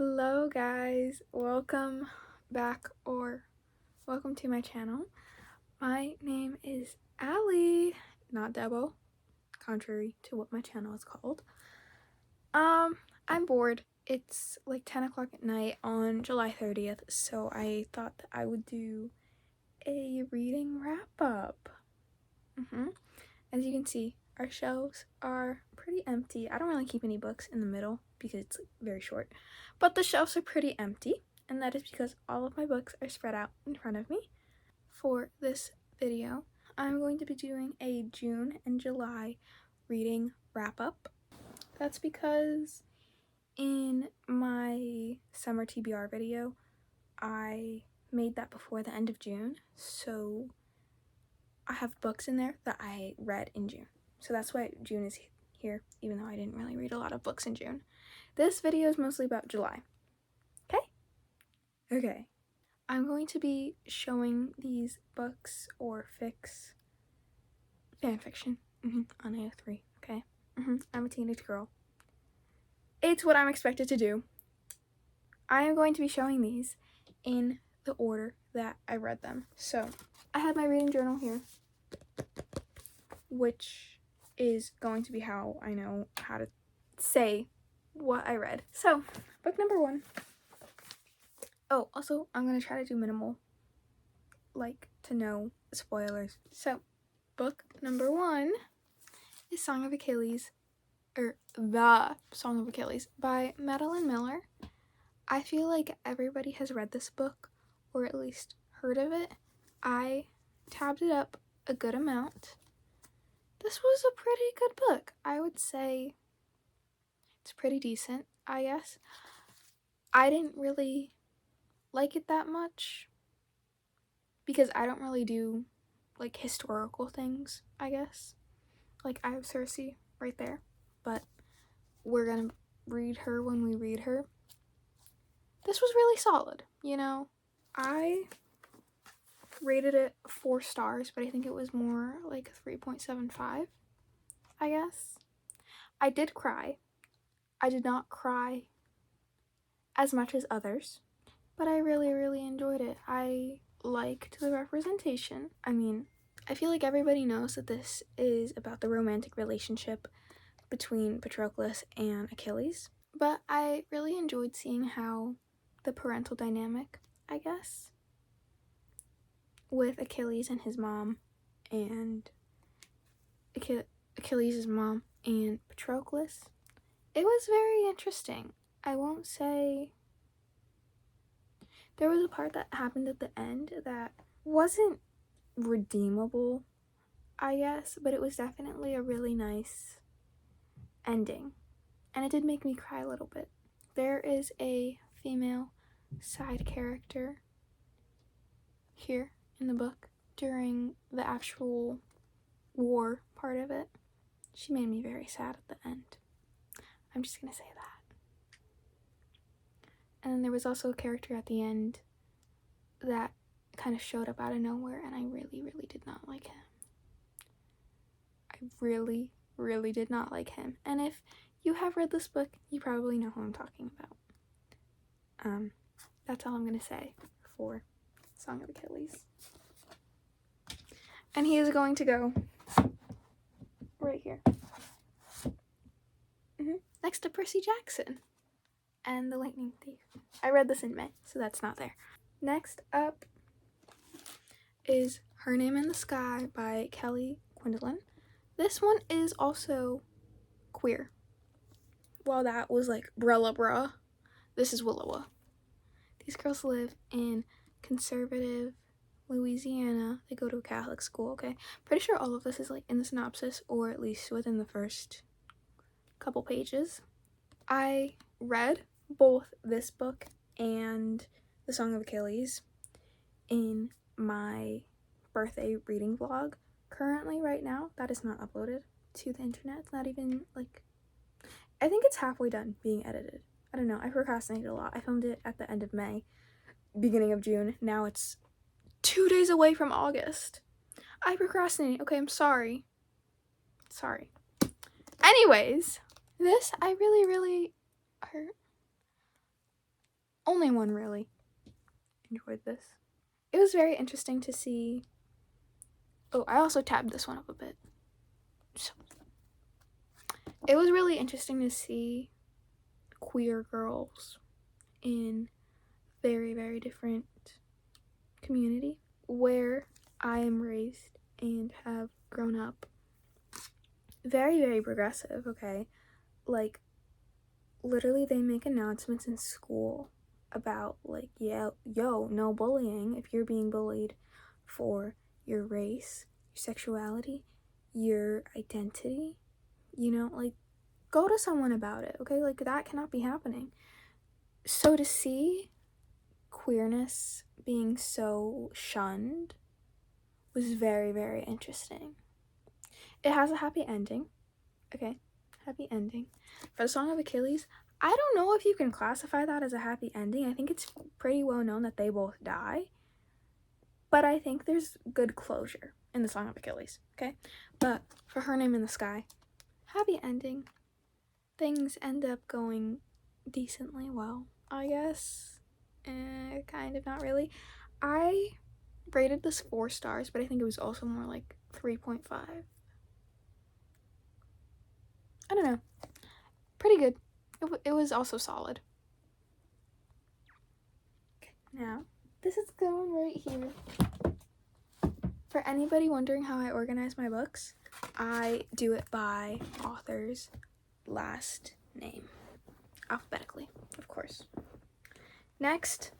Hello guys, welcome back or welcome to my channel. My name is Allie, not Debo, contrary to what my channel is called. I'm bored. It's like 10 o'clock at night on July 30th, so I thought that I would do a reading wrap up. As you can see, our shelves are pretty empty. I don't really keep any books in the middle because it's very short, but the shelves are pretty empty, and that is because all of my books are spread out in front of me. For this video, I'm going to be doing a June and July reading wrap up. That's because in my summer TBR video, I made that before the end of June, so I have books in there that I read in June. So that's why June is here, even though I didn't really read a lot of books in June. This video is mostly about July. Okay. I'm going to be showing these books or fanfiction on AO3, okay? I'm a teenage girl. It's what I'm expected to do. I am going to be showing these in the order that I read them. So, I have my reading journal here, which is going to be how I know how to say what I read. So, book number 1. Oh, also, I'm going to try to do minimal, like, to no spoilers. So, book number 1 is Song of Achilles, or The Song of Achilles by Madeline Miller. I feel like everybody has read this book, or at least heard of it. I tabbed it up a good amount. This was a pretty good book. I would say it's pretty decent, I guess. I didn't really like it that much because I don't really do like historical things, I guess. Like I have Cersei right there, but we're gonna read her when we read her. This was really solid, you know. I rated it 4 stars, but I think it was more like 3.75, I guess. I did cry. I did not cry as much as others, but I really enjoyed it. I liked the representation. I mean, I feel like everybody knows that this is about the romantic relationship between Patroclus and Achilles, but I really enjoyed seeing how the parental dynamic, I guess, with Achilles and his mom, and Achilles' mom and Patroclus. It was very interesting. I won't say... There was a part that happened at the end that wasn't redeemable, I guess, but it was definitely a really nice ending. And it did make me cry a little bit. There is a female side character here in the book during the actual war part of it. She made me very sad at the end. I'm just gonna say that. And then there was also a character at the end that kind of showed up out of nowhere, and I really did not like him. I really did not like him. And if you have read this book, you probably know who I'm talking about. That's all I'm gonna say for Song of Achilles. And he is going to go right here. Next to Percy Jackson and the Lightning Thief. I read this in May, so that's not there. Next up is Her Name in the Sky by Kelly Quinlan. This one is also queer. While that was like Brella Bruh, this is Willowa. These girls live in conservative Louisiana. They go to a Catholic school, okay? Pretty sure all of this is like in the synopsis, or at least within the first couple pages. I read both this book and The Song of Achilles in my birthday reading vlog. Currently, right now, that is not uploaded to the internet. It's not even like, I think it's halfway done being edited. I don't know, I procrastinated a lot. I filmed it at the end of May, beginning of June. Now it's 2 days away from August. I procrastinated. Okay, I'm sorry. Anyways, this I really only one really enjoyed this. It was very interesting to see. Oh, I also tabbed this one up a bit. So, it was really interesting to see queer girls in very, very different community where I am raised and have grown up. Very, very progressive, okay? Like, literally they make announcements in school about, like, yeah, yo, no bullying if you're being bullied for your race, your sexuality, your identity, like, go to someone about it, okay? Like, that cannot be happening. So to see queerness being so shunned was very, very interesting. It has a happy ending, okay? Happy ending. For the Song of Achilles, I don't know if you can classify that as a happy ending. I think it's pretty well known that they both die. But I think there's good closure in the Song of Achilles, okay? But for Her Name in the Sky, happy ending. Things end up going decently well, I guess. Kind of, not really. I rated this 4 stars, but I think it was also more like 3.5. I don't know. Pretty good. It was also solid. Okay, now, this is going right here. For anybody wondering how I organize my books, I do it by author's last name. Alphabetically, of course. Next.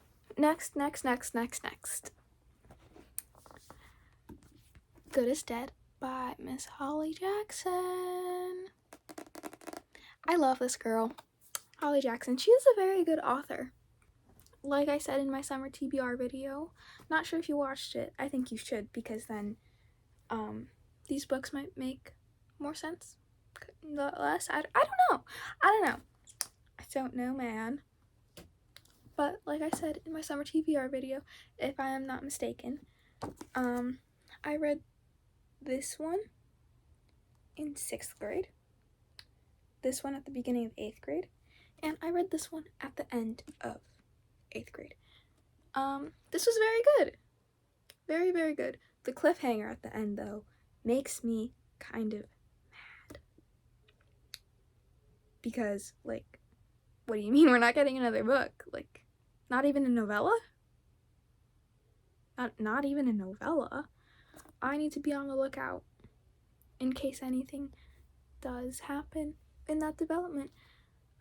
Good is Dead by Miss Holly Jackson. I love this girl, Holly Jackson. She is a very good author. Like I said in my summer TBR video, not sure if you watched it. I think you should, because then these books might make more sense. Less, I don't know, man. But like I said in my summer TBR video, if I am not mistaken, I read this one in 6th grade, this one at the beginning of 8th grade, and I read this one at the end of 8th grade. This was very good. Very, very good. The cliffhanger at the end, though, makes me kind of mad. Because, like, what do you mean we're not getting another book? Like, not even a novella? Not even a novella. I need to be on the lookout in case anything does happen in that development.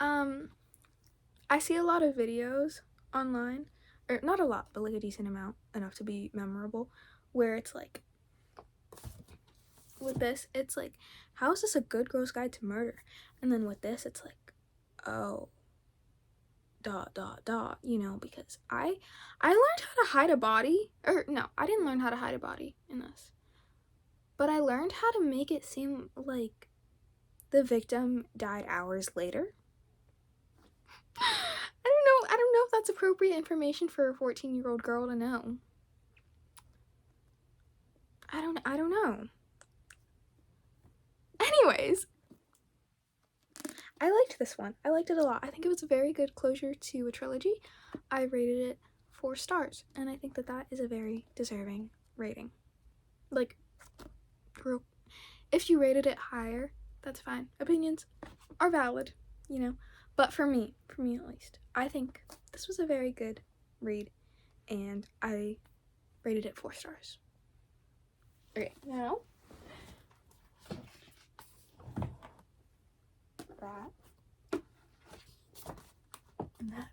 I see a lot of videos online, or not a lot, but like a decent amount, enough to be memorable, where it's like, with this, it's like, how is this a good girl's guide to murder? And then with this, it's like, oh, ... because I learned how to hide a body, or no, I didn't learn how to hide a body in this, but I learned how to make it seem like the victim died hours later. I don't know if that's appropriate information for a 14-year-old girl to know. I don't know. Anyways, I liked this one. I liked it a lot. I think it was a very good closure to a trilogy. I rated it 4 stars, and I think that that is a very deserving rating. Like, if you rated it higher, that's fine. Opinions are valid, but for me at least, I think this was a very good read, and I rated it 4 stars. Okay, now that and that.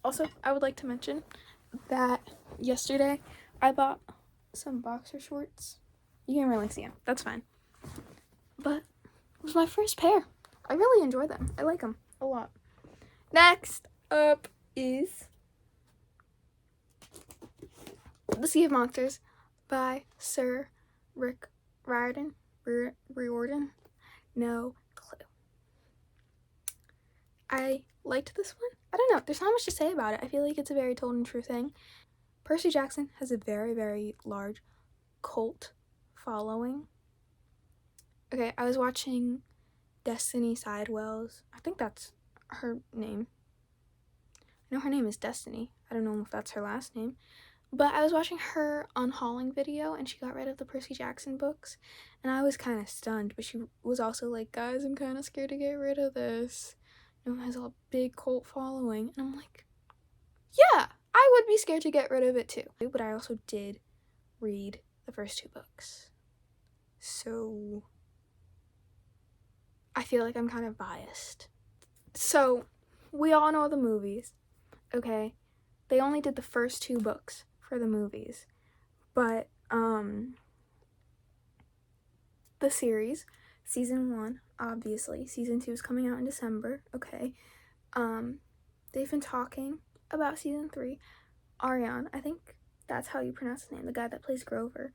Also, I would like to mention that yesterday I bought some boxer shorts. You can't really see them, that's fine, but it was my first pair. I really enjoy them. I like them a lot. Next up is The Sea of Monsters by Sir Rick Riordan. No clue. I liked this one. I don't know. There's not much to say about it. I feel like it's a very told and true thing. Percy Jackson has a very, very large cult following. Okay, I was watching Destiny Sidewell's, I think that's her name, I know her name is Destiny. I don't know if that's her last name. But I was watching her unhauling video and she got rid of the Percy Jackson books. And I was kind of stunned, but she was also like, guys, I'm kind of scared to get rid of this. You know, it has a big cult following. And I'm like, yeah, I would be scared to get rid of it too. But I also did read the first 2 books. So I feel like I'm kind of biased. So we all know the movies, okay? They only did the first 2 books for the movies. But the series, season 1, obviously, season 2 is coming out in December, okay? They've been talking about season 3. Ariane, I think that's how you pronounce his name, the guy that plays Grover.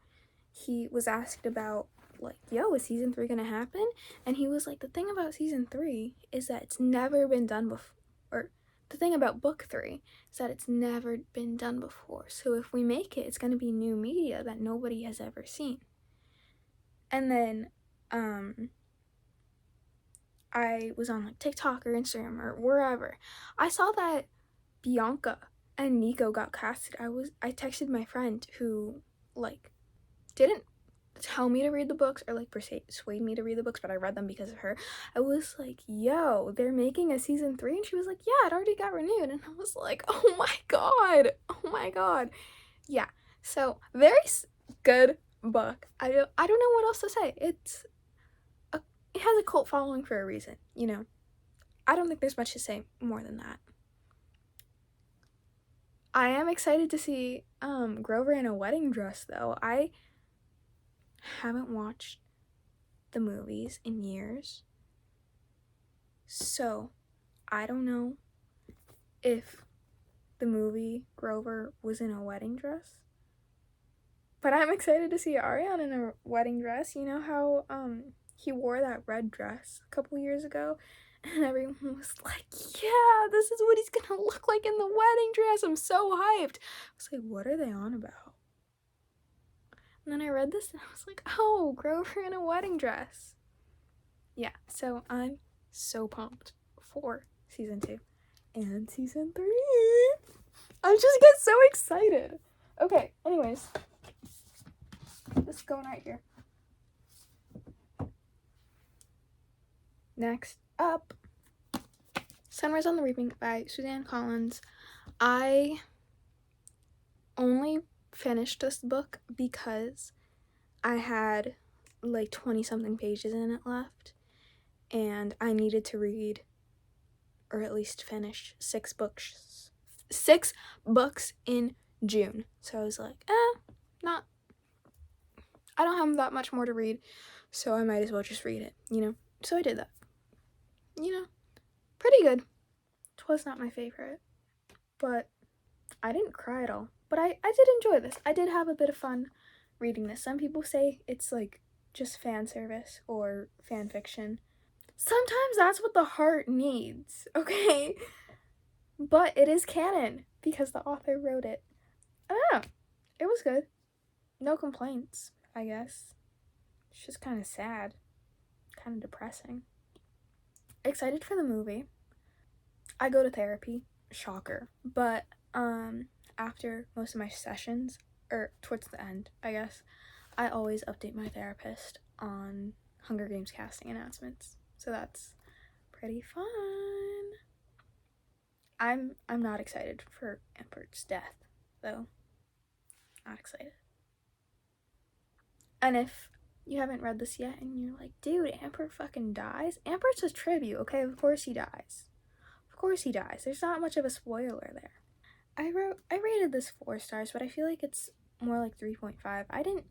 He was asked about, like, yo, is season 3 gonna happen? And he was like, the thing about season 3 is that it's never been done before. Or the thing about book 3 is that it's never been done before. So if we make it, it's gonna be new media that nobody has ever seen. And then I was on like TikTok or Instagram or wherever. I saw that Bianca and Nico got casted. I texted my friend who like didn't tell me to read the books or like persuade me to read the books, but I read them because of her. I was like, yo, they're making a season 3, and she was like, yeah, it already got renewed. And I was like, oh my god. Yeah, so very good book. I don't know what else to say. It has a cult following for a reason, you know. I don't think there's much to say more than that. I am excited to see Grover in a wedding dress, though. I haven't watched the movies in years, so I don't know if the movie Grover was in a wedding dress. But I'm excited to see Ariane in a wedding dress. You know how he wore that red dress a couple years ago? And everyone was like, yeah, this is what he's gonna look like in the wedding dress. I'm so hyped. I was like, what are they on about? And then I read this and I was like, oh, Grover in a wedding dress. Yeah, so I'm so pumped for season 2 and season 3. I just get so excited. Okay, anyways. This is going right here. Next up, Sunrise on the Reaping by Suzanne Collins. I only finished this book because I had like 20-something pages in it left, and I needed to read, or at least finish, 6 books in June. So I was like, I don't have that much more to read, so I might as well just read it, you know? So I did that. You know, pretty good. It was not my favorite, but I didn't cry at all. But I did enjoy this. I did have a bit of fun reading this. Some people say it's like just fan service or fan fiction. Sometimes that's what the heart needs, okay? But it is canon because the author wrote it. I don't know. It was good. No complaints, I guess. It's just kind of sad. Kind of depressing. Excited for the movie. I go to therapy. Shocker. But after most of my sessions, or towards the end, I guess, I always update my therapist on Hunger Games casting announcements. So that's pretty fun. I'm not excited for Ambert's death, though. Not excited. And if you haven't read this yet and you're like, dude, Ambert fucking dies? Ambert's a tribute, okay? Of course he dies. Of course he dies. There's not much of a spoiler there. I rated this 4 stars, but I feel like it's more like 3.5. I didn't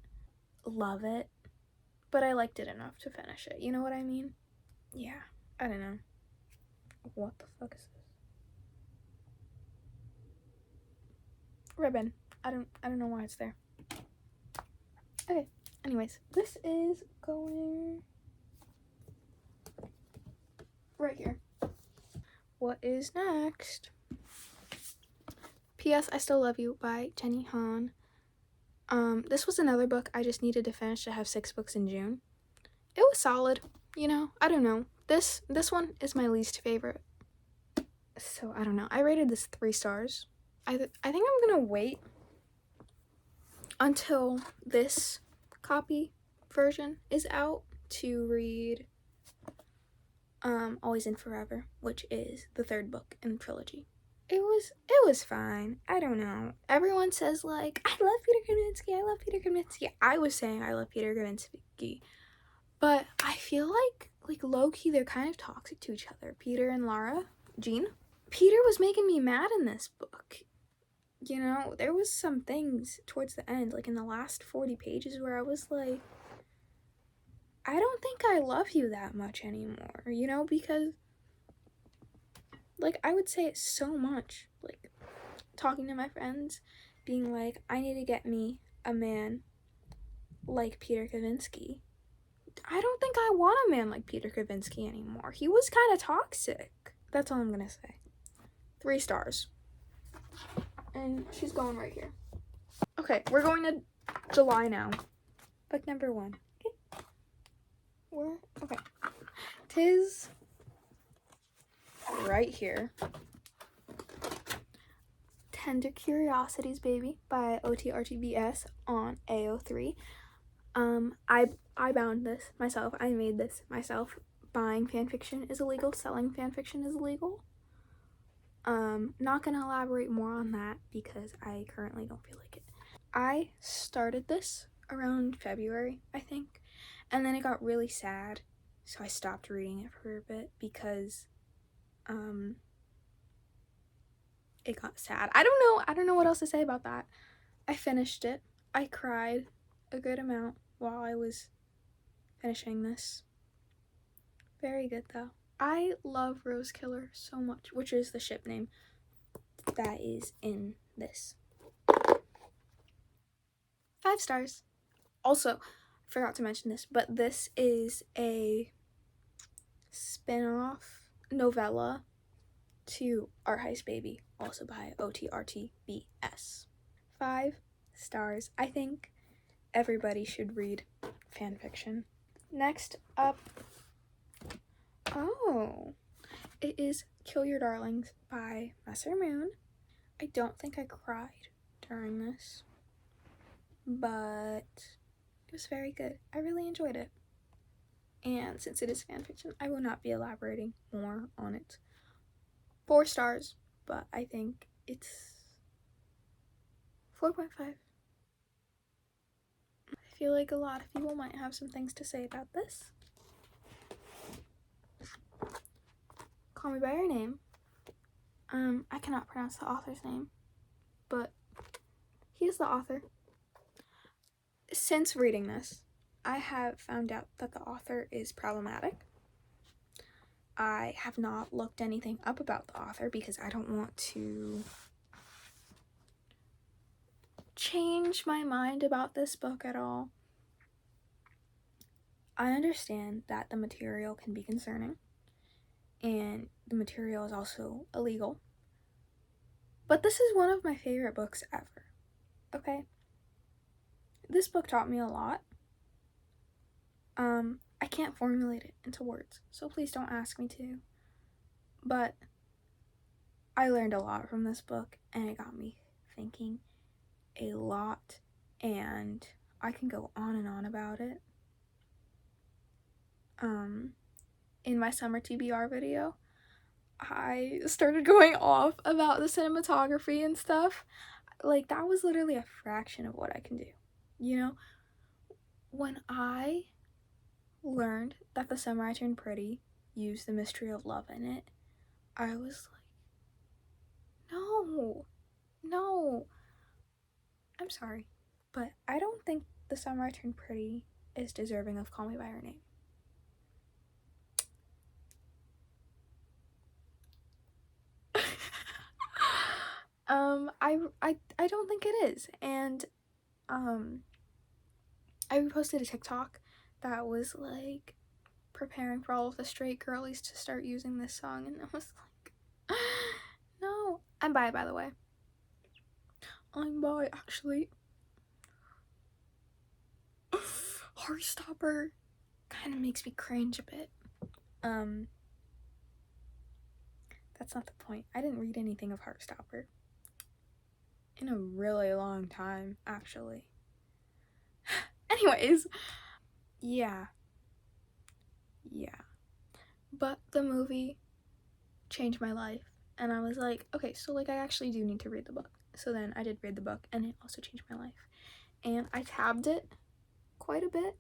love it, but I liked it enough to finish it. You know what I mean? Yeah, I don't know. What the fuck is this? Ribbon. I don't know why it's there. Okay, anyways, this is going right here. What is next? P.S. I Still Love You by Jenny Han. This was another book I just needed to finish to have 6 books in June. It was solid, you know. I don't know. This one is my least favorite So I don't know. I rated this 3 stars. I think I'm gonna wait until this copy version is out to read Always and Forever, which is the 3rd book in the trilogy. It was fine. I don't know. Everyone says like, I love Peter Kaminsky, I love Peter Kaminsky. I was saying I love Peter Kaminsky, but I feel like low-key they're kind of toxic to each other. Peter and Lara Jean. Peter was making me mad in this book. You know, there was some things towards the end, like in the last 40 pages, where I was like, I don't think I love you that much anymore, you know, because, like, I would say it so much, like, talking to my friends, being like, I need to get me a man like Peter Kavinsky. I don't think I want a man like Peter Kavinsky anymore. He was kind of toxic. That's all I'm gonna say. 3 stars. And she's going right here. Okay, we're going to July now. Book number 1. Okay. Okay. Tis right here. Tender Curiosities, Baby by OTRTBS on AO3. I bound this myself. I made this myself. Buying fanfiction is illegal. Selling fanfiction is illegal. Not gonna elaborate more on that because I currently don't feel like it. I started this around February, I think, and then it got really sad, so I stopped reading it for a bit because it got sad. I don't know what else to say about that. I finished it. I cried a good amount while I was finishing this. Very good though. I love Rose Killer so much, which is the ship name that is in this. 5 stars. Also, I forgot to mention this, but this is a spin-off novella to Art Heist Baby, also by OTRTBS. 5 stars. I think everybody should read fanfiction. Next up, it is Kill Your Darlings by Messer Moon. I don't think I cried during this, but it was very good. I really enjoyed it. And since it is fanfiction, I will not be elaborating more on it. 4 stars, but I think it's 4.5. I feel like a lot of people might have some things to say about this. Call Me By Your Name. I cannot pronounce the author's name, but he is the author. Since reading this, I have found out that the author is problematic. I have not looked anything up about the author because I don't want to change my mind about this book at all. I understand that the material can be concerning and the material is also illegal, but this is one of my favorite books ever. Okay? This book taught me a lot. I can't formulate it into words, so please don't ask me to. But I learned a lot from this book, and it got me thinking a lot, and I can go on and on about it. In my summer TBR video, I started going off about the cinematography and stuff. Like, that was literally a fraction of what I can do, you know? When I learned that The Summer I Turned Pretty used The Mystery of Love in it, I was like, no, I'm sorry, but I don't think The Summer I Turned Pretty is deserving of Call Me By Your Name. I don't think it is, and I reposted a TikTok that was like preparing for all of the straight girlies to start using this song, and I was like, no. I'm bi, by the way. I'm bi, actually. Heartstopper kind of makes me cringe a bit. that's not the point. I didn't read anything of Heartstopper in a really long time, actually. Anyways, yeah. But the movie changed my life, and I was like, okay, so like I actually do need to read the book. So then I did read the book, and it also changed my life. And I tabbed it quite a bit.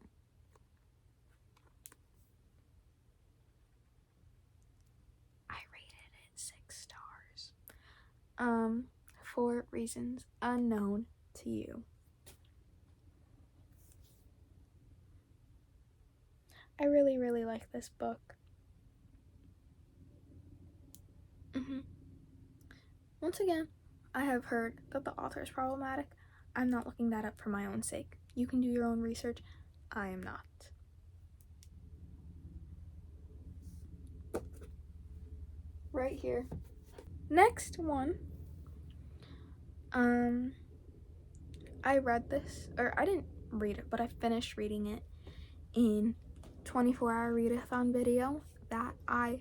I rated it 6 stars. For reasons unknown to you. I really, really like this book. Once again, I have heard that the author is problematic. I'm not looking that up for my own sake. You can do your own research. I am not. Right here. Next one. I read this, or I didn't read it, but I finished reading it in 24-hour readathon video that I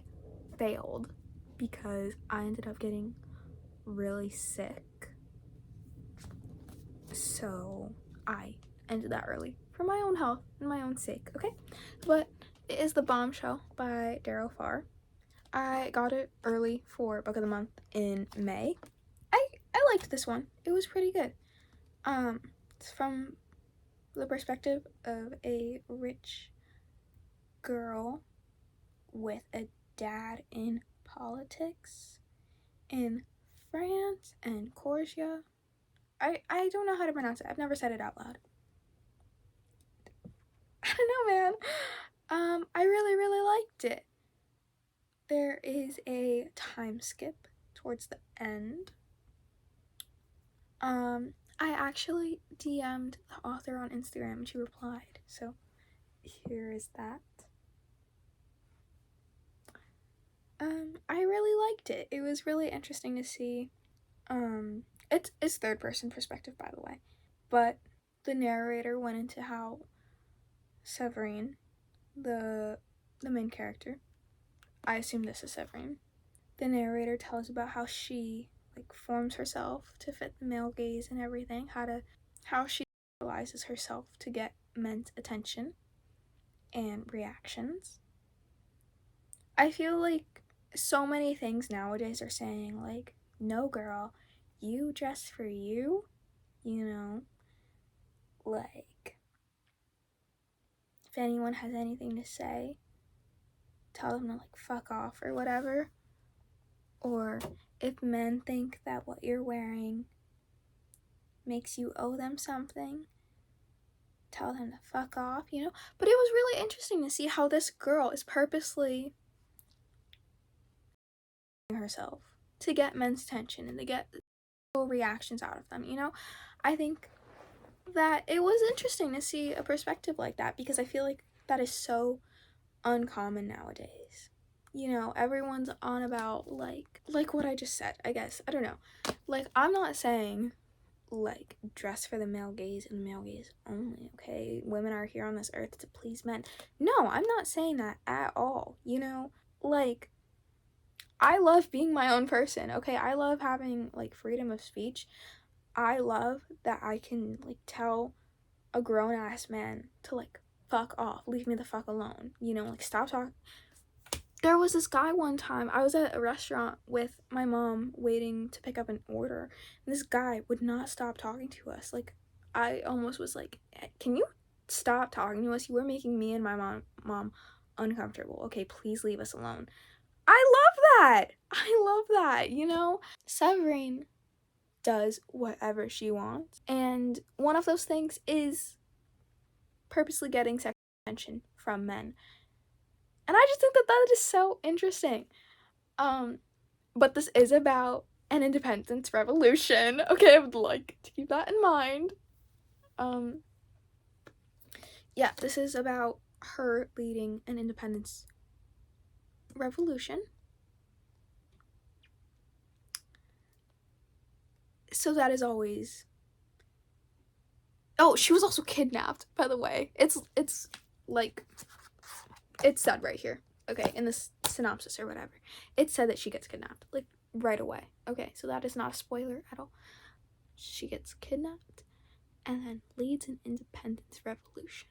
failed because I ended up getting really sick. So I ended that early for my own health and my own sake, okay? But it is The Bombshell by Daryl Farr. I got it early for Book of the Month in May. I liked this one. It was pretty good. It's from the perspective of a rich girl with a dad in politics in France and Corsia. I don't know how to pronounce it. I've never said it out loud. I don't know, man. I really, really liked it. There is a time skip towards the end. I actually DM'd the author on Instagram and she replied, so here is that. I really liked it. It was really interesting to see. It's third person perspective, by the way, but the narrator went into how Severine, the main character, I assume this is Severine, the narrator tells about how she like forms herself to fit the male gaze and everything, how she realizes herself to get men's attention and reactions. I feel like so many things nowadays are saying like, no girl, you dress for you, you know, like if anyone has anything to say, tell them to like fuck off or whatever. Or if men think that what you're wearing makes you owe them something, tell them to fuck off, you know? But it was really interesting to see how this girl is purposely herself to get men's attention and to get reactions out of them, you know? I think that it was interesting to see a perspective like that because I feel like that is so uncommon nowadays. You know, everyone's on about like what I just said, I guess. I don't know. Like, I'm not saying like dress for the male gaze and the male gaze only, okay? Women are here on this earth to please men. No, I'm not saying that at all, you know? Like, I love being my own person, okay? I love having like freedom of speech. I love that I can like tell a grown-ass man to like fuck off, leave me the fuck alone, you know, like stop talking. There was this guy one time, I was at a restaurant with my mom waiting to pick up an order, and this guy would not stop talking to us. Like, I almost was like, can you stop talking to us? You were making me and my mom uncomfortable. Okay, please leave us alone. I love that, you know? Severine does whatever she wants, and one of those things is purposely getting sexual attention from men. And I just think that that is so interesting. But this is about an independence revolution. Okay, I would like to keep that in mind. Yeah, this is about her leading an independence revolution. So that is always... Oh, she was also kidnapped, by the way. It's like, it's said right here. okay, in the synopsis or whatever, it said that she gets kidnapped, like, right away. Okay, so that is not a spoiler at all. She gets kidnapped and then leads an independence revolution.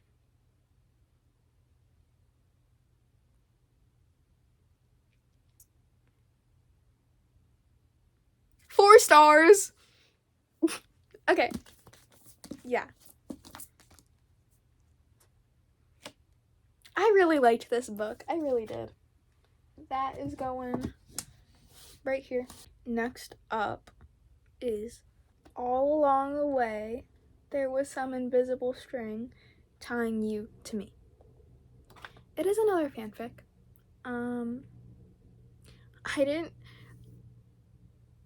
Four stars! Okay. Yeah. I really liked this book. I really did. That is going right here. Next up is all along the way, there was some invisible string tying you to me. It is another fanfic.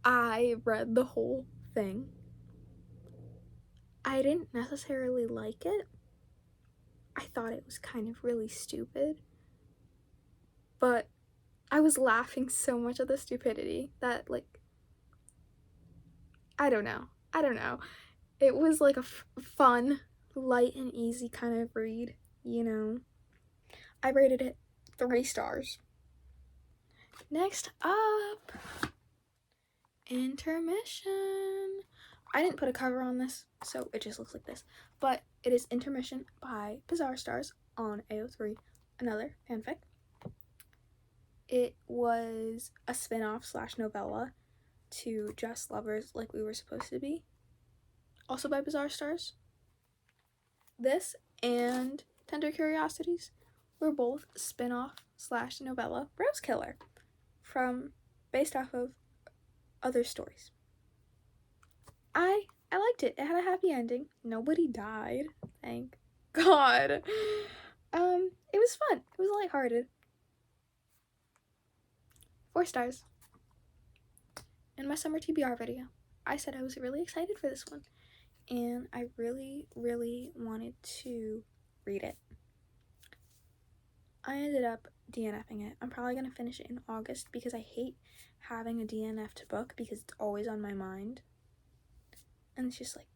I read the whole thing. I didn't necessarily like it. I thought it was kind of really stupid. But I was laughing so much at the stupidity that, like, I don't know. It was like a fun, light and easy kind of read, you know. I rated it 3 stars. Next up, intermission. I didn't put a cover on this, so it just looks like this. But it is Intermission by Bizarre Stars on AO3, another fanfic. It was a spin-off / novella to Just Lovers Like We Were Supposed to Be, also by Bizarre Stars. This and Tender Curiosities were both spin-off / novella Rose Killer based off of other stories. I liked it. It had a happy ending. Nobody died, thank God. It was fun. It was lighthearted. 4 stars. In my summer TBR video, I said I was really excited for this one, and I really, really wanted to read it. I ended up DNFing it. I'm probably going to finish it in August because I hate having a DNF'd book because it's always on my mind. And it's just like,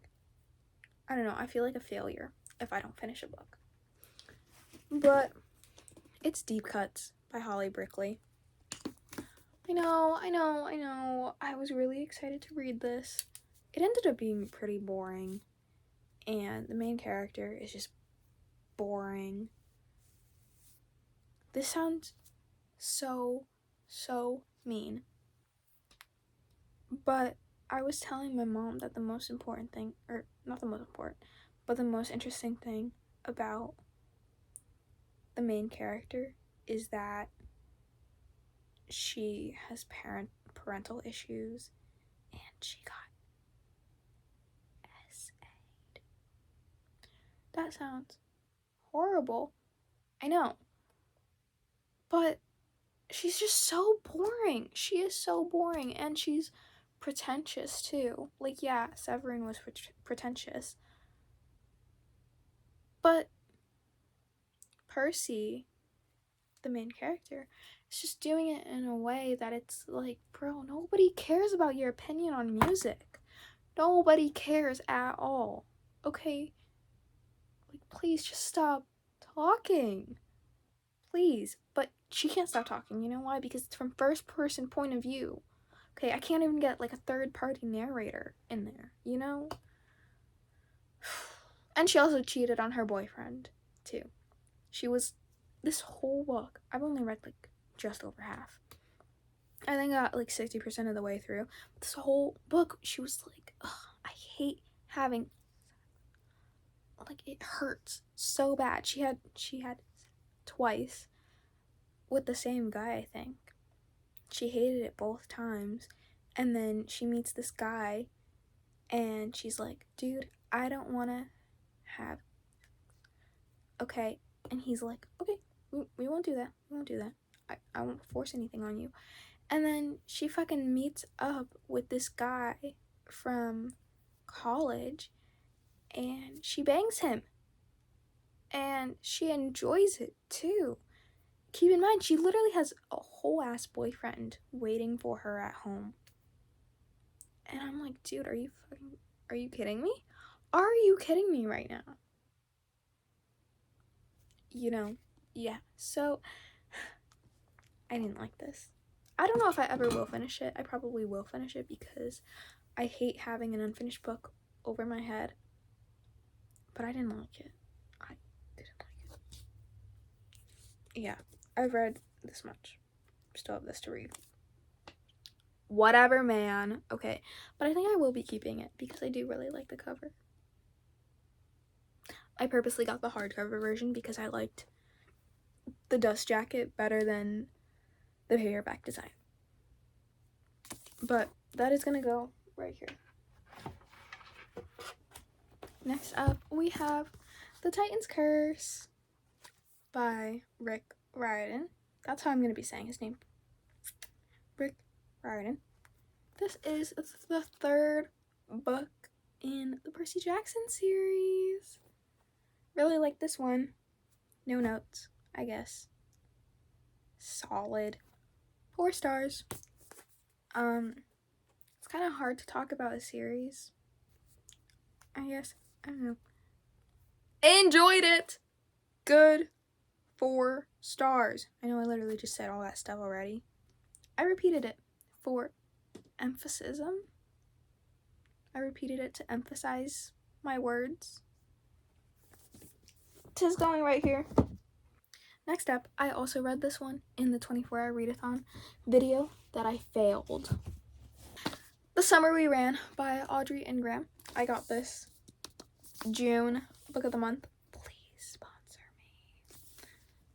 I don't know, I feel like a failure if I don't finish a book. But it's Deep Cuts by Holly Brickley. I know. I was really excited to read this. It ended up being pretty boring. And the main character is just boring. This sounds so mean. But I was telling my mom that the most important thing, or not the most important, but the most interesting thing about the main character is that she has parental issues and she got SA'd. That sounds horrible. I know. But she's just so boring. She is so boring, and she's pretentious too. Like, yeah, Severin was pretentious. But Percy, the main character, is just doing it in a way that it's like, bro, nobody cares about your opinion on music. Nobody cares at all. Okay? Like, please just stop talking. Please. But she can't stop talking. You know why? Because it's from first person point of view. Okay, I can't even get like a third party narrator in there, you know? And she also cheated on her boyfriend, too. This whole book, I've only read like just over half. I think I got like 60% of the way through. This whole book, she was like, ugh, I hate having, like, it hurts so bad. She had twice with the same guy, I think. She hated it both times. And then she meets this guy and she's like, dude, I don't want to have, okay. And he's like, okay, we won't do that. I won't force anything on you. And then she fucking meets up with this guy from college and she bangs him. And she enjoys it too. Keep in mind, she literally has a whole ass boyfriend waiting for her at home. And I'm like, dude, are you kidding me? Are you kidding me right now? You know, yeah. So I didn't like this. I don't know if I ever will finish it. I probably will finish it because I hate having an unfinished book over my head. But I didn't like it. I didn't like it. Yeah, I've read this much. Still have this to read. Whatever, man. Okay, but I think I will be keeping it because I do really like the cover. I purposely got the hardcover version because I liked the dust jacket better than the paperback design. But that is gonna go right here. Next up, we have The Titan's Curse by Rick Riordan. That's how I'm gonna be saying his name. Rick Riordan. This is the third book in the Percy Jackson series. Really like this one. No notes, I guess. Solid. 4 stars. It's kind of hard to talk about a series. I guess. I don't know. Enjoyed it. Good. 4 stars. I know I literally just said all that stuff already. I repeated it for emphasis. I repeated it to emphasize my words. Tis going right here. Next up, I also read this one in the 24-hour readathon video that I failed. The Summer We Ran by Audrey and Graham. I got this June book of the month. Please sponsor me.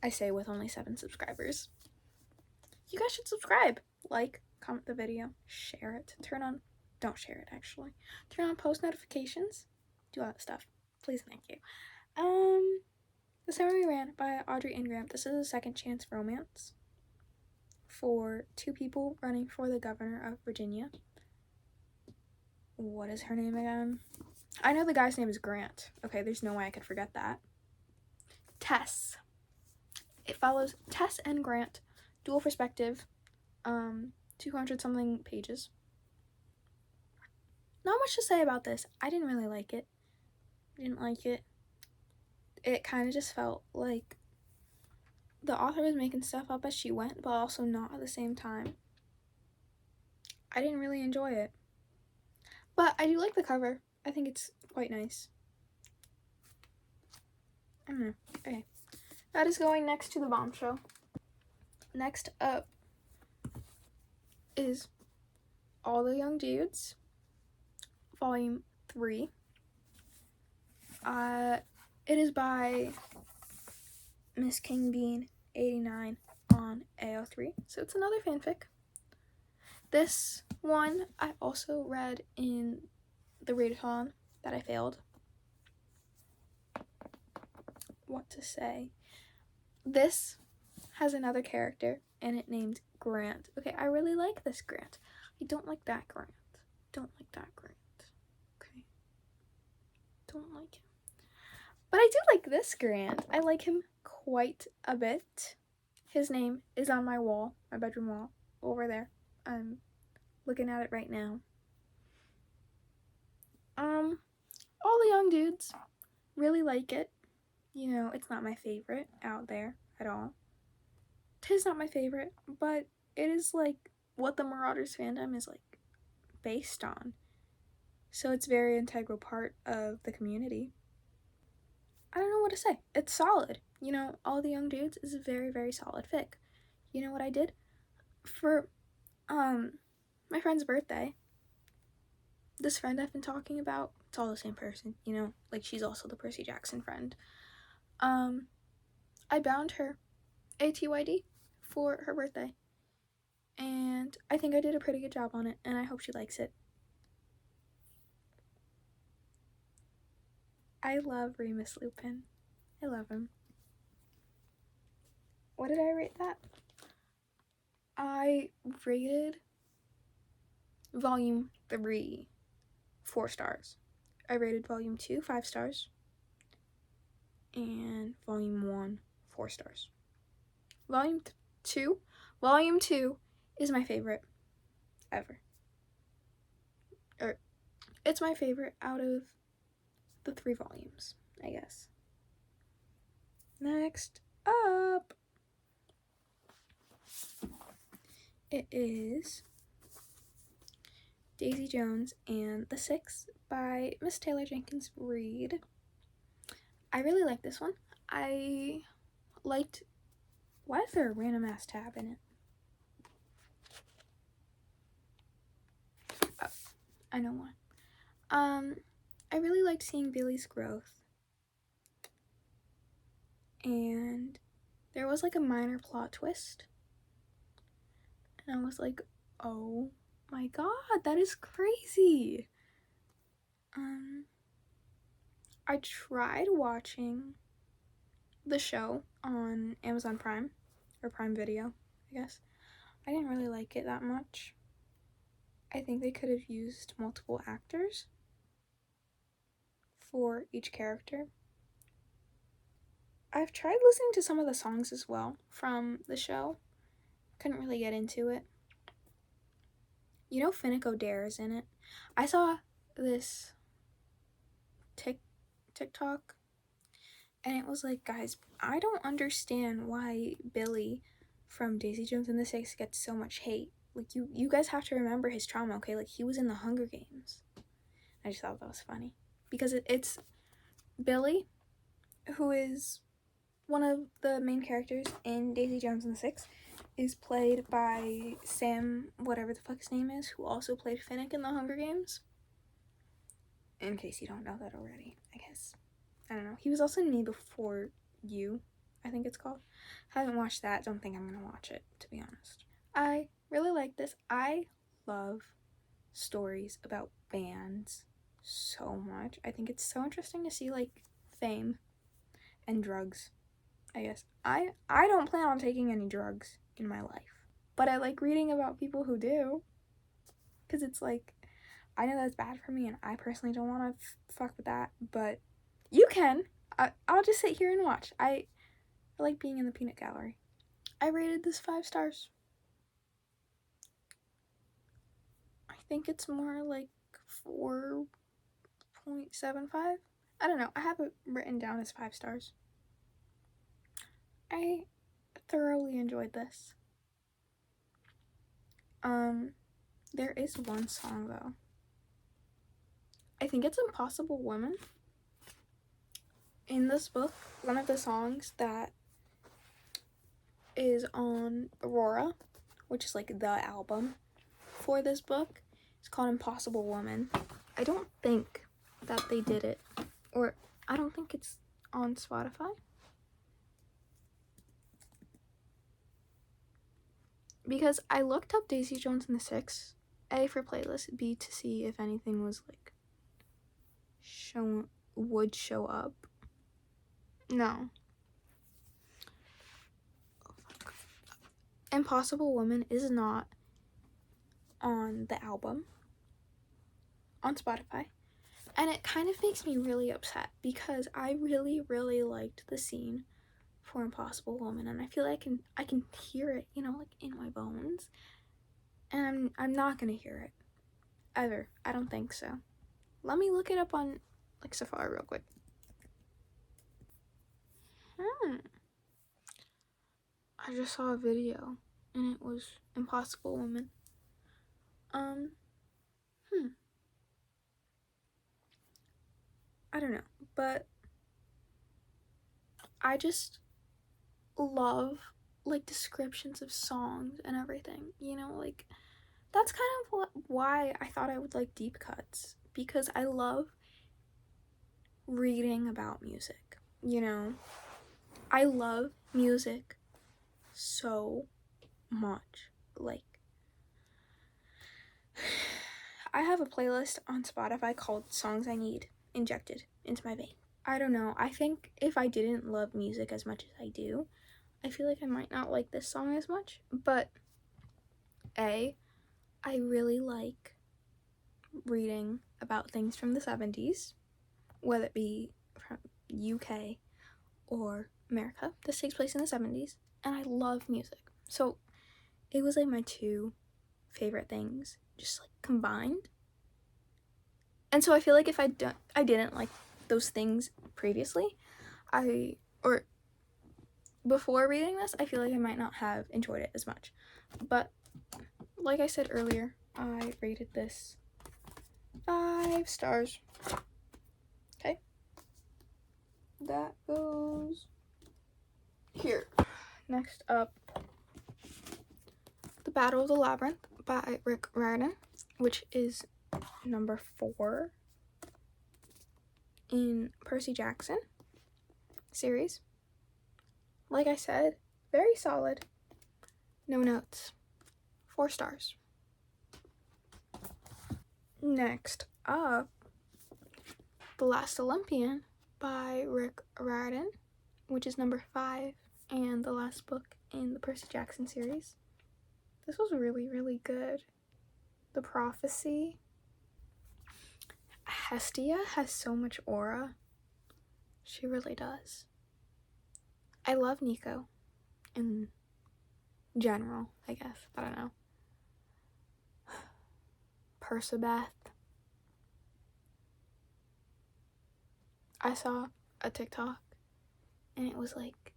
I say with only 7 subscribers. You guys should subscribe, like, comment the video, share it, don't share it actually. Turn on post notifications, do all that stuff. Please, thank you. The Summer We Ran by Audrey and Graham. This is a second chance romance for 2 people running for the governor of Virginia. What is her name again? I know the guy's name is Grant. Okay, there's no way I could forget that. Tess. It follows Tess and Grant, dual perspective, 200 something pages. Not much to say about this. I didn't really like it. It kind of just felt like the author was making stuff up as she went, but also not at the same time. I didn't really enjoy it. But I do like the cover. I think it's quite nice. I don't know. Okay. That is going next to the bombshell. Next up is All the Young Dudes, Volume 3. It is by Miss King Bean 89 on AO3. So it's another fanfic. This one I also read in the readathon that I failed. What to say? This has another character and it named Grant. Okay, I really like this Grant. I don't like that Grant. Okay. Don't like him. But I do like this Grant. I like him quite a bit. His name is on my wall, my bedroom wall, over there. I'm looking at it right now. All the Young Dudes really like it. You know, it's not my favorite out there at all. Tis not my favorite, but it is like what the Marauders fandom is like based on. So it's a very integral part of the community. I don't know what to say. It's solid. You know, All the Young Dudes is a very, very solid fic. You know what I did? For my friend's birthday, this friend I've been talking about, it's all the same person, you know, like she's also the Percy Jackson friend. I bound her ATYD for her birthday. And I think I did a pretty good job on it, and I hope she likes it. I love Remus Lupin. I love him. What did I rate that? I rated Volume 3 4 stars. I rated Volume 2 5 stars. And Volume 1 4 stars. Volume 2 is my favorite ever. It's my favorite out of the 3 volumes, I guess. Next up, It is Daisy Jones and the Six by Miss Taylor Jenkins Reid. I really like this one. I liked... Why is there a random ass tab in it? Oh, I know why. I really liked seeing Billy's growth. And there was like a minor plot twist. And I was like, oh my god, that is crazy. I tried watching the show on Amazon Prime, or Prime Video, I guess. I didn't really like it that much. I think they could have used multiple actors for each character. I've tried listening to some of the songs as well from the show. Couldn't really get into it. You know Finnick Odair is in it. I saw this TikTok and it was like, guys, I don't understand why Billy from Daisy Jones and the Six gets so much hate. Like, you guys have to remember his trauma, okay? Like, he was in the Hunger Games. I just thought that was funny. Because it's Billy, who is one of the main characters in Daisy Jones and the Six, is played by Sam, whatever the fuck his name is, who also played Finnick in the Hunger Games. In case you don't know that already, I guess. I don't know. He was also in Me Before You, I think it's called. Haven't watched that. Don't think I'm gonna watch it, to be honest. I really like this. I love stories about bands so much. I think it's so interesting to see, like, fame and drugs, I guess. I don't plan on taking any drugs in my life, but I like reading about people who do, because it's like, I know that's bad for me and I personally don't want to fuck with that, but you can. I'll just sit here and watch. I like being in the peanut gallery. I rated this 5 stars. I think it's more like 4.75. I don't know. I have it written down as 5 stars. I thoroughly enjoyed this. There is one song though. I think it's Impossible Woman. In this book, one of the songs that is on Aurora, which is like the album for this book, is called Impossible Woman. I don't think that they did it, or I don't think it's on Spotify. Because I looked up Daisy Jones and the Six, A, for playlist, B, to see if anything was like would show up. No. Impossible Woman is not on the album on Spotify, and it kind of makes me really upset because I really, really liked the scene for Impossible Woman, and I feel like I can hear it, you know, like in my bones, and I'm not gonna hear it ever. I don't think so. Let me look it up on like Safari real quick. I just saw a video and it was Impossible Woman. I don't know, but I just love like descriptions of songs and everything, you know, like that's kind of why I thought I would like deep cuts, because I love reading about music, you know. I love music so much. Like, I have a playlist on Spotify called Songs I Need Injected into My Vein. I don't know, I think if I didn't love music as much as I do, I feel like I might not like this song as much, but I really like reading about things from the 70s, whether it be from UK or America. This takes place in the 70s, and I love music. So it was like my 2 favorite things just like combined. And so I feel like if I didn't like those things previously, before reading this, I feel like I might not have enjoyed it as much. But like I said earlier, I rated this 5 stars. Okay. That goes here. Next up, The Battle of the Labyrinth by Rick Riordan, which is number 4 in Percy Jackson series. Like I said, very solid. No notes. 4 stars. Next up, The Last Olympian by Rick Riordan, which is number 5 and the last book in the Percy Jackson series. This was really, really good. The prophecy. Hestia has so much aura. She really does. I love Nico in general, I guess. I don't know. Persebeth. I saw a TikTok and it was like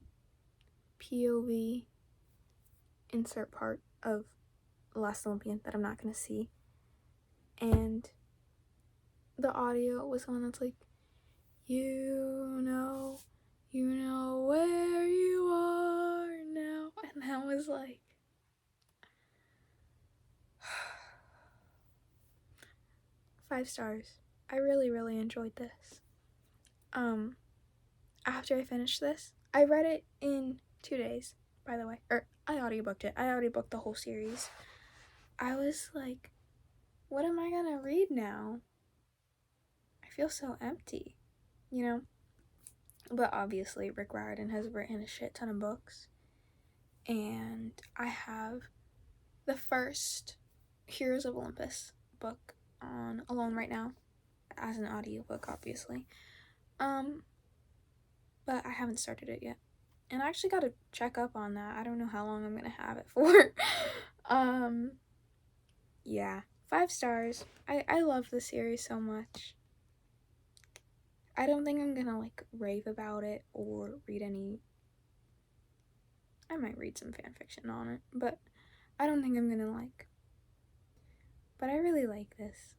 POV insert part of The Last Olympian that I'm not gonna see, and the audio was one that's like, you know where you are now, and that was like five stars. I really, really enjoyed this. After I finished this, I read it in 2 days, by the way, or I audiobooked it. I already booked the whole series. I was like, what am I gonna read now? I feel so empty, you know? But obviously, Rick Riordan has written a shit ton of books, and I have the first Heroes of Olympus book on Alone right now, as an audiobook, obviously. But I haven't started it yet. And I actually gotta check up on that. I don't know how long I'm gonna have it for. Yeah, 5 stars. I love the series so much. I don't think I'm gonna like rave about it or read any. I might read some fan fiction on it, but I don't think I'm gonna like. But I really like this.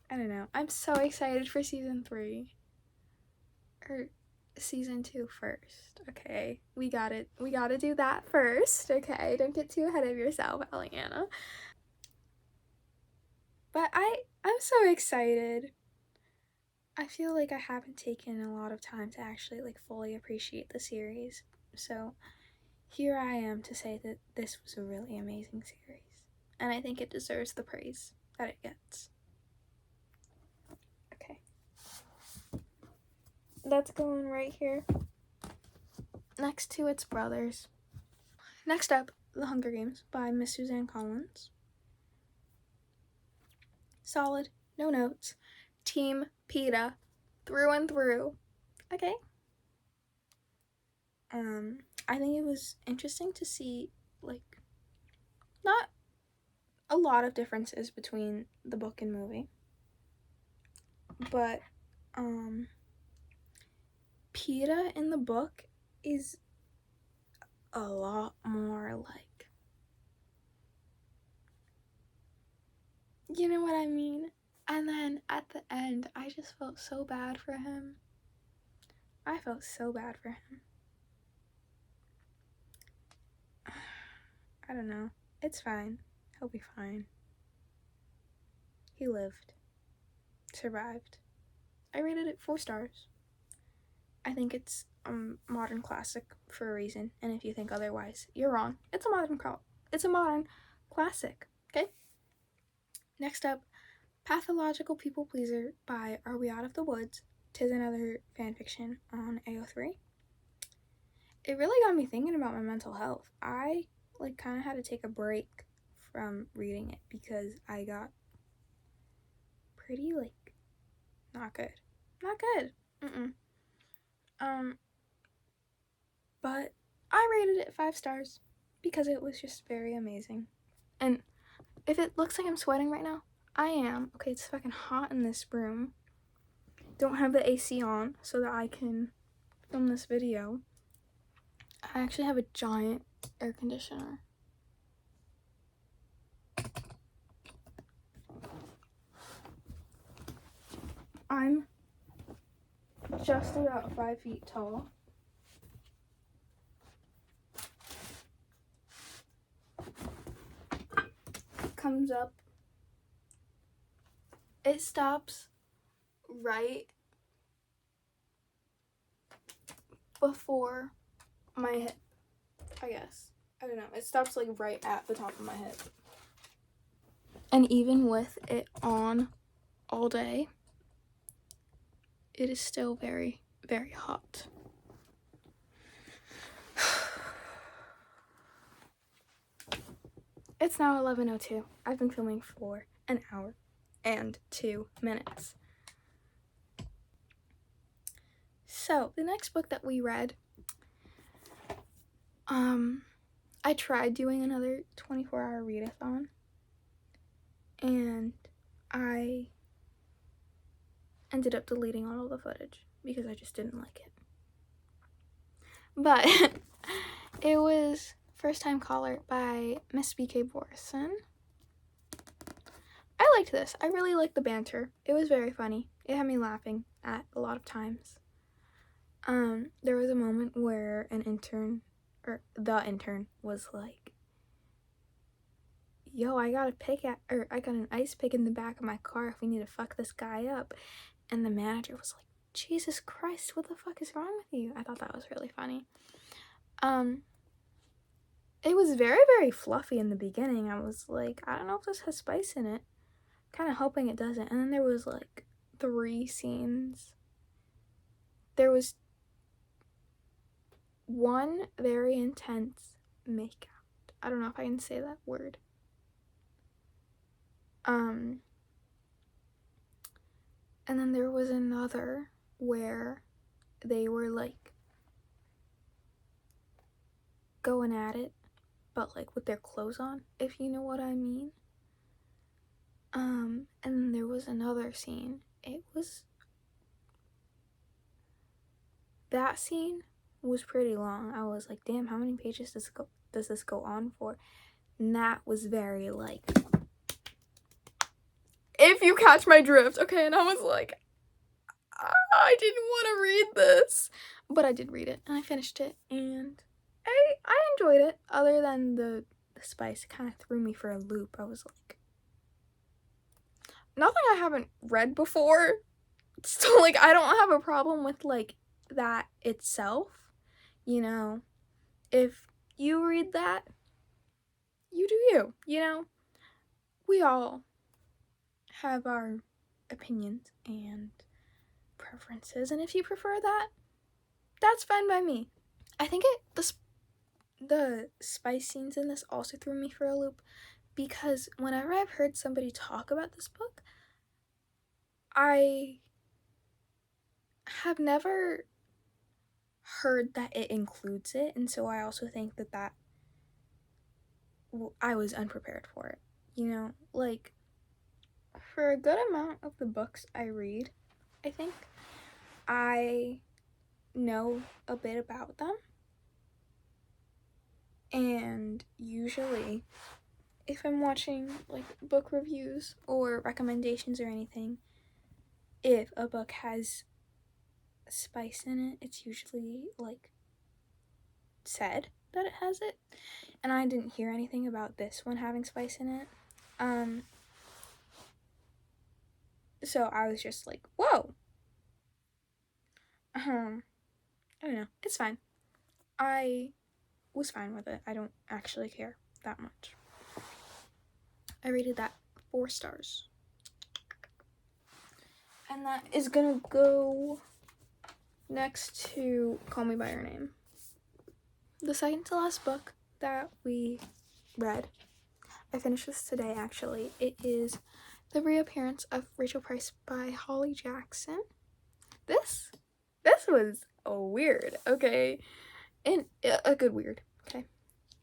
I don't know. I'm so excited for season 3. Or season 2 first. Okay. We gotta do that first. Okay. Don't get too ahead of yourself, Eliana. But I'm so excited. I feel like I haven't taken a lot of time to actually like fully appreciate the series. So here I am to say that this was a really amazing series. And I think it deserves the praise that it gets. Okay. That's going right here. Next to its brothers. Next up, The Hunger Games by Miss Suzanne Collins. Solid, no notes. Team PETA, through and through. Okay. I think it was interesting to see, like, not a lot of differences between the book and movie, but, PETA in the book is a lot more, like, you know what I mean? And then at the end, I just felt so bad for him. I felt so bad for him. I don't know. It's fine. He'll be fine. He lived. Survived. I rated it 4 stars. I think it's a modern classic for a reason, and if you think otherwise, you're wrong. It's a modern classic, okay? Next up, Pathological People Pleaser by Are We Out of the Woods? 'Tis another fanfiction on AO3. It really got me thinking about my mental health. I like kind of had to take a break from reading it because I got pretty like not good. But I rated it 5 stars because it was just very amazing. And if it looks like I'm sweating right now, I am. Okay, it's fucking hot in this room. don't have the AC on so that I can film this video. I actually have a giant air conditioner. I'm just about 5 feet tall. Comes up. It stops right before my hip, I guess. I don't know. It stops like right at the top of my hip. And even with it on all day, it is still very, very hot. It's now 11:02. I've been filming for an hour and 2 minutes. So, the next book that we read, I tried doing another 24-hour readathon, and I ended up deleting all of the footage because I just didn't like it. But it was First Time Caller by Miss B.K. Borison. I liked this. I really liked the banter. It was very funny. It had me laughing at a lot of times. There was a moment where the intern was like, yo, I got an ice pick in the back of my car if we need to fuck this guy up. And the manager was like, Jesus Christ, what the fuck is wrong with you? I thought that was really funny. It was very, very fluffy in the beginning. I was like, I don't know if this has spice in it. Kind of hoping it doesn't. And then there was like 3 scenes. There was one very intense makeout. I don't know if I can say that word. And then there was another where they were like going at it, but like with their clothes on, if you know what I mean. And then there was another scene. That scene was pretty long. I was like, damn, how many pages does this go on for? And that was very like, if you catch my drift, okay? And I was like, I didn't want to read this, but I did read it and I finished it, and I enjoyed it. Other than the spice, it kind of threw me for a loop. I was like, nothing I haven't read before. So like, I don't have a problem with like that itself, you know. If you read that, you do you, you know. We all have our opinions and preferences, and if you prefer that, that's fine by me. I think the spice scenes in this also threw me for a loop, because whenever I've heard somebody talk about this book, I have never heard that it includes it, and so I also think that I was unprepared for it, you know. Like, for a good amount of the books I read, I think I know a bit about them, and usually if I'm watching like book reviews or recommendations or anything, if a book has spice in it, it's usually like said that it has it, and I didn't hear anything about this one having spice in it. So I was just like, whoa. I don't know, it's fine. I was fine with it. I don't actually care that much. I rated that 4 stars. And that is gonna go next to Call Me By Your Name. The second to last book that we read. I finished this today, actually. It is The Reappearance of Rachel Price by Holly Jackson. This was weird, okay? And a good weird, okay?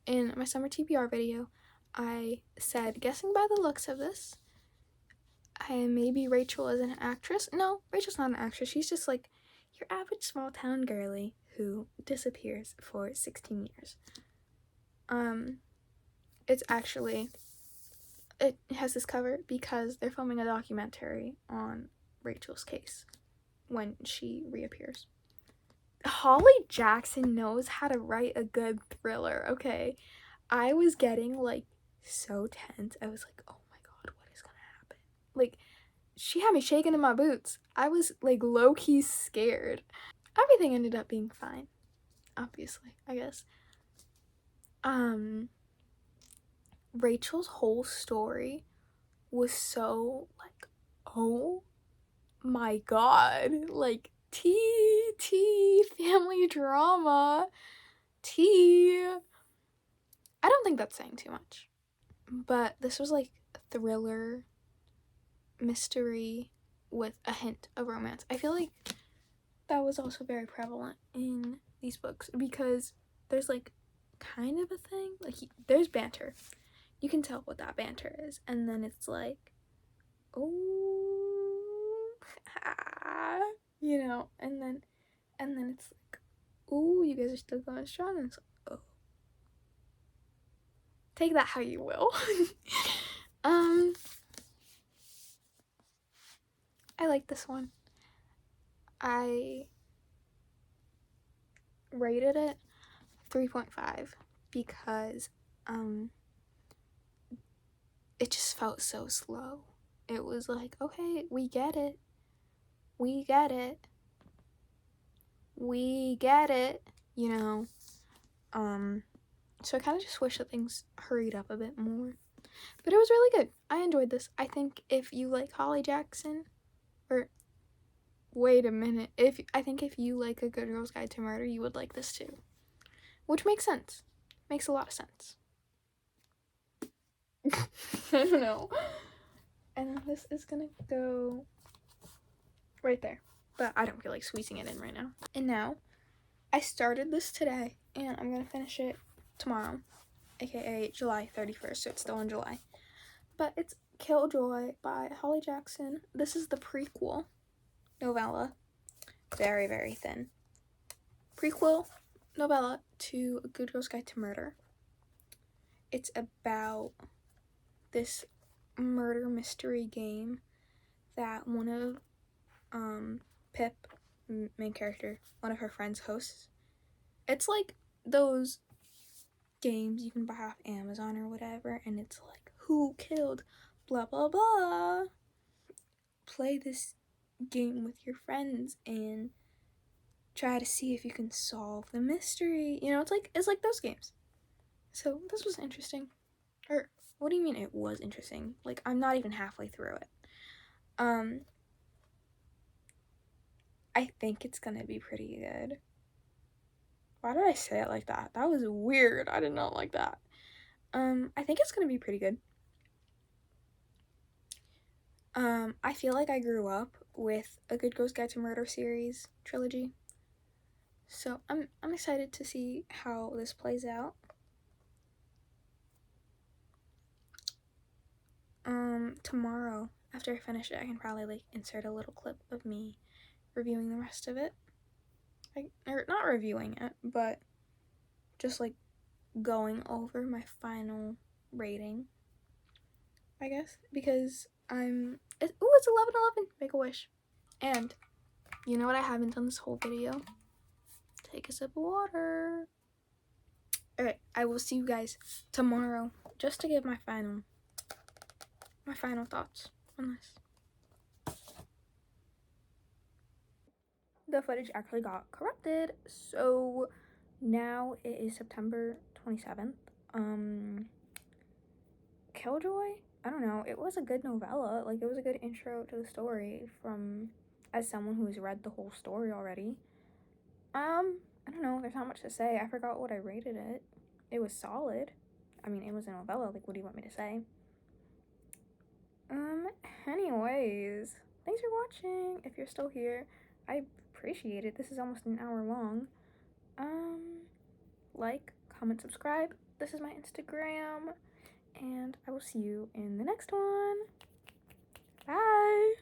In my summer TBR video, I said, guessing by the looks of this, maybe Rachel is an actress. No, Rachel's not an actress. She's just like your average small town girly who disappears for 16 years. It's actually, it has this cover because they're filming a documentary on Rachel's case when she reappears. Holly Jackson knows how to write a good thriller, okay? I was getting like so tense. I was like, oh my god, what is gonna happen? Like, she had me shaking in my boots. I was like low-key scared. Everything ended up being fine, obviously, I guess. Rachel's whole story was so like, oh my god, like tea family drama tea. I don't think that's saying too much, but this was like a thriller mystery with a hint of romance. I feel like that was also very prevalent in these books because there's like kind of a thing, like there's banter, you can tell what that banter is, and then it's like, oh, you know, and then it's like, oh, you guys are still going strong, and it's like, oh, take that how you will. I like this one. I rated it 3.5 because it just felt so slow. It was like, okay, we get it, you know. So I kind of just wish that things hurried up a bit more, but it was really good. I enjoyed this. I think if you like Holly Jackson, or wait a minute, I think if you like A Good Girl's Guide to Murder, you would like this too, which makes sense. Makes a lot of sense. I don't know. And this is gonna go right there, but I don't feel like squeezing it in right now. And now, I started this today, and I'm gonna finish it tomorrow, aka July 31st, so it's still in July. But it's Killjoy by Holly Jackson. This is the prequel novella, very, very thin. Prequel novella to A Good Girl's Guide to Murder. It's about this murder mystery game that one of Pip, main character, one of her friends hosts. It's like those games you can buy off Amazon or whatever, and it's like, who killed blah blah blah. Play this game with your friends and try to see if you can solve the mystery. You know, it's like those games. So this was interesting. Or what do you mean it was interesting? Like, I'm not even halfway through it. I think it's gonna be pretty good. Why did I say it like that? That was weird. I did not like that. I think it's gonna be pretty good. I feel like I grew up with A Good Girl's Guide to Murder series trilogy. So I'm excited to see how this plays out. Tomorrow, after I finish it, I can probably like insert a little clip of me reviewing the rest of it. Or not reviewing it, but just like going over my final rating, I guess, because it's 11/11, make a wish. And you know what I haven't done this whole video? Take a sip of water. Alright, I will see you guys tomorrow just to give my final thoughts on this. The footage actually got corrupted, so now it is September 27th. Killjoy, I don't know, it was a good novella. Like, it was a good intro to the story as someone who's read the whole story already. I don't know, there's not much to say. I forgot what I rated it. It was solid. I mean, it was a novella, like, what do you want me to say? Anyways, thanks for watching. If you're still here, I appreciate it. This is almost an hour long. Like, comment, subscribe. This is my Instagram, and I will see you in the next one. Bye.